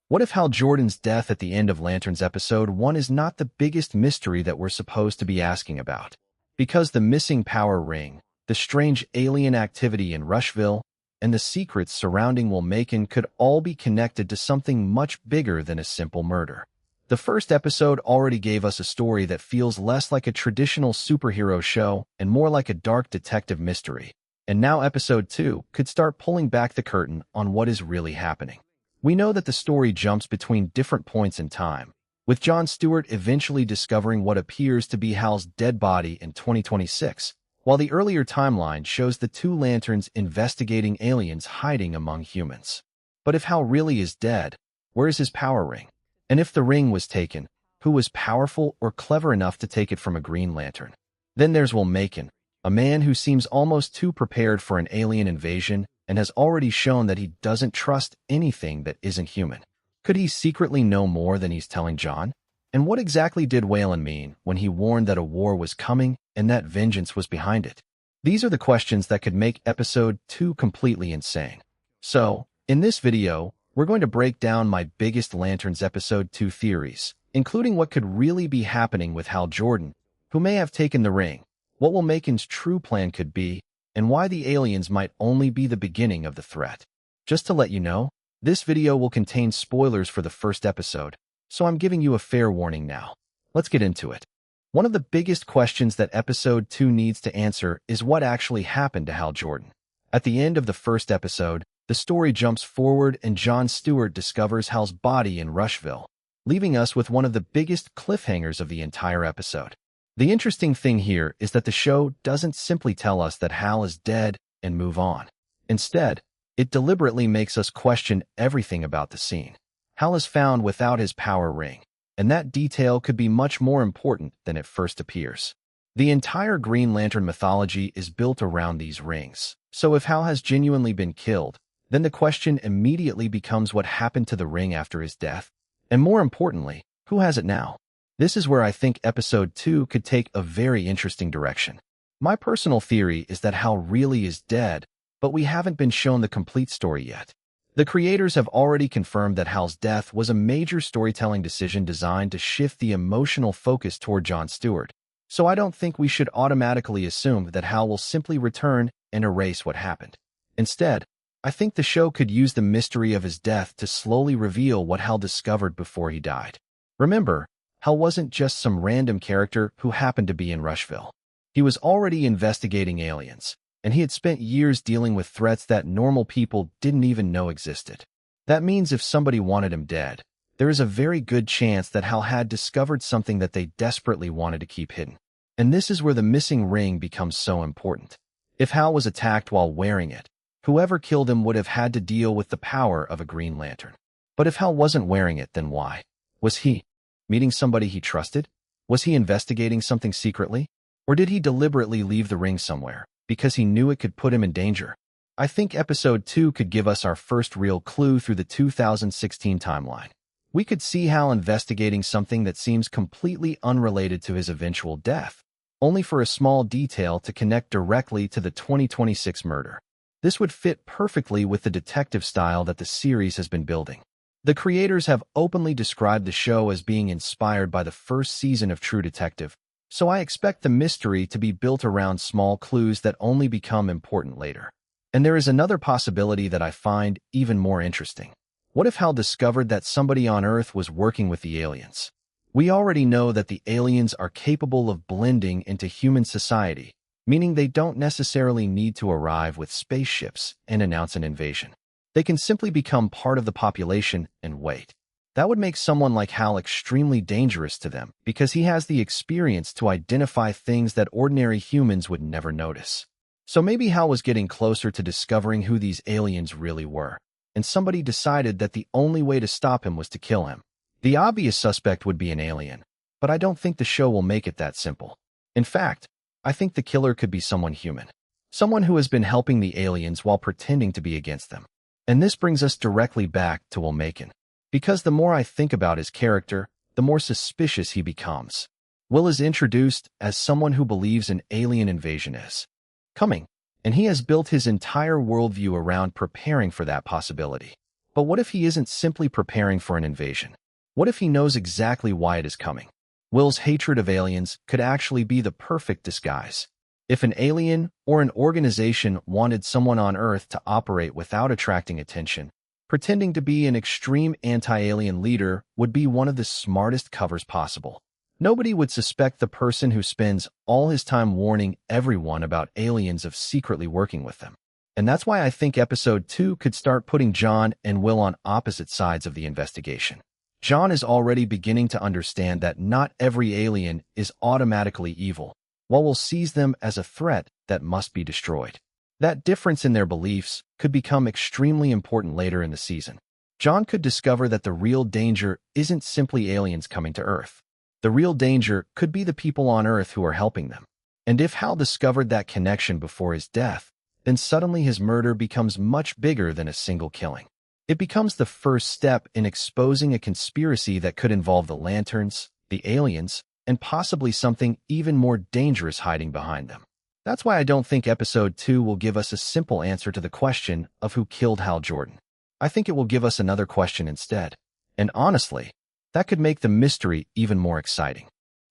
What if Hal Jordan's death at the end of Lanterns Episode 1 is not the biggest mystery that we're supposed to be asking about? Because the missing power ring, the strange alien activity in Rushville, and the secrets surrounding Macon could all be connected to something much bigger than a simple murder. The first episode already gave us a story that feels less like a traditional superhero show and more like a dark detective mystery. And now Episode 2 could start pulling back the curtain on what is really happening. We know that the story jumps between different points in time, with Jon Stewart eventually discovering what appears to be Hal's dead body in 2026, while the earlier timeline shows the two Lanterns investigating aliens hiding among humans. But if Hal really is dead, where is his power ring? And if the ring was taken, who was powerful or clever enough to take it from a Green Lantern? Then there's Macon, a man who seems almost too prepared for an alien invasion and has already shown that he doesn't trust anything that isn't human. Could he secretly know more than he's telling Jon? And what exactly did Whalen mean when he warned that a war was coming and that vengeance was behind it? These are the questions that could make Episode 2 completely insane. So, in this video, we're going to break down my biggest Lanterns Episode 2 theories, including what could really be happening with Hal Jordan, who may have taken the ring, what Macon's true plan could be, and why the aliens might only be the beginning of the threat. Just to let you know, this video will contain spoilers for the first episode, so I'm giving you a fair warning now. Let's get into it. One of the biggest questions that Episode 2 needs to answer is what actually happened to Hal Jordan. At the end of the first episode, the story jumps forward and Jon Stewart discovers Hal's body in Rushville, leaving us with one of the biggest cliffhangers of the entire episode. The interesting thing here is that the show doesn't simply tell us that Hal is dead and move on. Instead, it deliberately makes us question everything about the scene. Hal is found without his power ring, and that detail could be much more important than it first appears. The entire Green Lantern mythology is built around these rings, so if Hal has genuinely been killed, then the question immediately becomes what happened to the ring after his death, and more importantly, who has it now? This is where I think Episode 2 could take a very interesting direction. My personal theory is that Hal really is dead, but we haven't been shown the complete story yet. The creators have already confirmed that Hal's death was a major storytelling decision designed to shift the emotional focus toward Jon Stewart, so I don't think we should automatically assume that Hal will simply return and erase what happened. Instead, I think the show could use the mystery of his death to slowly reveal what Hal discovered before he died. Remember, Hal wasn't just some random character who happened to be in Rushville. He was already investigating aliens, and he had spent years dealing with threats that normal people didn't even know existed. That means if somebody wanted him dead, there is a very good chance that Hal had discovered something that they desperately wanted to keep hidden. And this is where the missing ring becomes so important. If Hal was attacked while wearing it, whoever killed him would have had to deal with the power of a Green Lantern. But if Hal wasn't wearing it, then why? Was he meeting somebody he trusted? Was he investigating something secretly? Or did he deliberately leave the ring somewhere because he knew it could put him in danger? I think Episode 2 could give us our first real clue through the 2016 timeline. We could see Hal investigating something that seems completely unrelated to his eventual death, only for a small detail to connect directly to the 2026 murder. This would fit perfectly with the detective style that the series has been building. The creators have openly described the show as being inspired by the first season of True Detective, so I expect the mystery to be built around small clues that only become important later. And there is another possibility that I find even more interesting. What if Hal discovered that somebody on Earth was working with the aliens? We already know that the aliens are capable of blending into human society, meaning they don't necessarily need to arrive with spaceships and announce an invasion. They can simply become part of the population and wait. That would make someone like Hal extremely dangerous to them because he has the experience to identify things that ordinary humans would never notice. So maybe Hal was getting closer to discovering who these aliens really were, and somebody decided that the only way to stop him was to kill him. The obvious suspect would be an alien, but I don't think the show will make it that simple. In fact, I think the killer could be someone human, someone who has been helping the aliens while pretending to be against them. And this brings us directly back to Macon, because the more I think about his character, the more suspicious he becomes. Will is introduced as someone who believes an alien invasion is coming, and he has built his entire worldview around preparing for that possibility. But what if he isn't simply preparing for an invasion? What if he knows exactly why it is coming? Will's hatred of aliens could actually be the perfect disguise. If an alien or an organization wanted someone on Earth to operate without attracting attention, pretending to be an extreme anti-alien leader would be one of the smartest covers possible. Nobody would suspect the person who spends all his time warning everyone about aliens of secretly working with them. And that's why I think Episode 2 could start putting John and Will on opposite sides of the investigation. John is already beginning to understand that not every alien is automatically evil, while Will sees them as a threat that must be destroyed. That difference in their beliefs could become extremely important later in the season. John could discover that the real danger isn't simply aliens coming to Earth. The real danger could be the people on Earth who are helping them. And if Hal discovered that connection before his death, then suddenly his murder becomes much bigger than a single killing. It becomes the first step in exposing a conspiracy that could involve the Lanterns, the aliens, and possibly something even more dangerous hiding behind them. That's why I don't think Episode 2 will give us a simple answer to the question of who killed Hal Jordan. I think it will give us another question instead. And honestly, that could make the mystery even more exciting.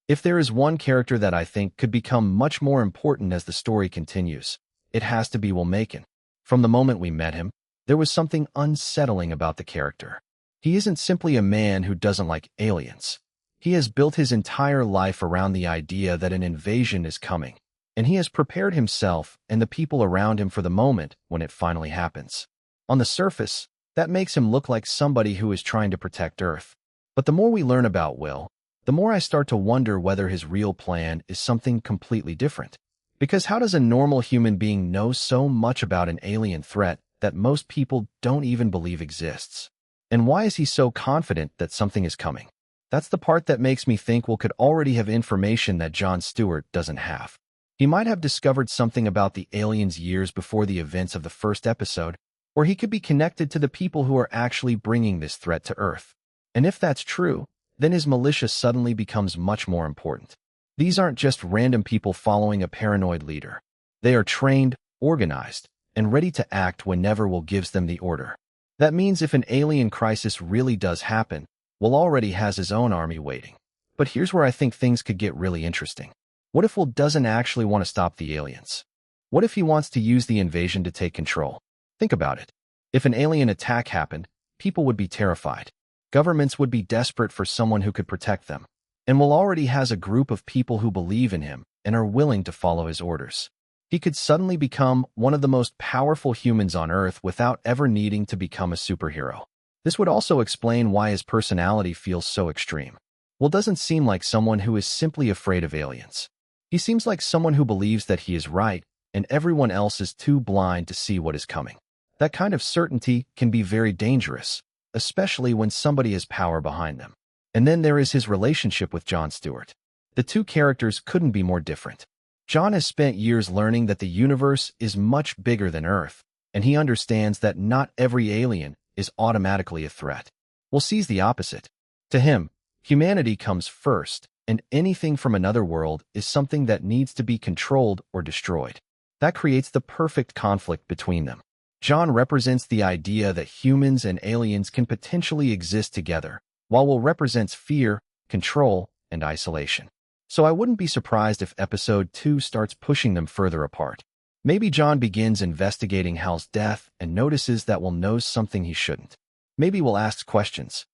If there is one character that I think could become much more important as the story continues, it has to be Will Macon. From the moment we met him, there was something unsettling about the character. He isn't simply a man who doesn't like aliens. He has built his entire life around the idea that an invasion is coming, and he has prepared himself and the people around him for the moment when it finally happens. On the surface, that makes him look like somebody who is trying to protect Earth. But the more we learn about Will, the more I start to wonder whether his real plan is something completely different. Because how does a normal human being know so much about an alien threat that most people don't even believe exists? And why is he so confident that something is coming? That's the part that makes me think Will could already have information that Jon Stewart doesn't have. He might have discovered something about the aliens years before the events of the first episode, or he could be connected to the people who are actually bringing this threat to Earth. And if that's true, then his militia suddenly becomes much more important. These aren't just random people following a paranoid leader. They are trained, organized, and ready to act whenever Will gives them the order. That means if an alien crisis really does happen, Will already has his own army waiting. But here's where I think things could get really interesting. What if Will doesn't actually want to stop the aliens? What if he wants to use the invasion to take control? Think about it. If an alien attack happened, people would be terrified. Governments would be desperate for someone who could protect them. And Will already has a group of people who believe in him and are willing to follow his orders. He could suddenly become one of the most powerful humans on Earth without ever needing to become a superhero. This would also explain why his personality feels so extreme. Will doesn't seem like someone who is simply afraid of aliens. He seems like someone who believes that he is right and everyone else is too blind to see what is coming. That kind of certainty can be very dangerous, especially when somebody has power behind them. And then there is his relationship with Jon Stewart. The two characters couldn't be more different. Jon has spent years learning that the universe is much bigger than Earth, and he understands that not every alien is automatically a threat. Will sees the opposite. To him, humanity comes first, and anything from another world is something that needs to be controlled or destroyed. That creates the perfect conflict between them. Jon represents the idea that humans and aliens can potentially exist together, while Will represents fear, control, and isolation. So I wouldn't be surprised if Episode 2 starts pushing them further apart. Maybe Jon begins investigating Hal's death and notices that Will knows something he shouldn't. Maybe Will ask questions,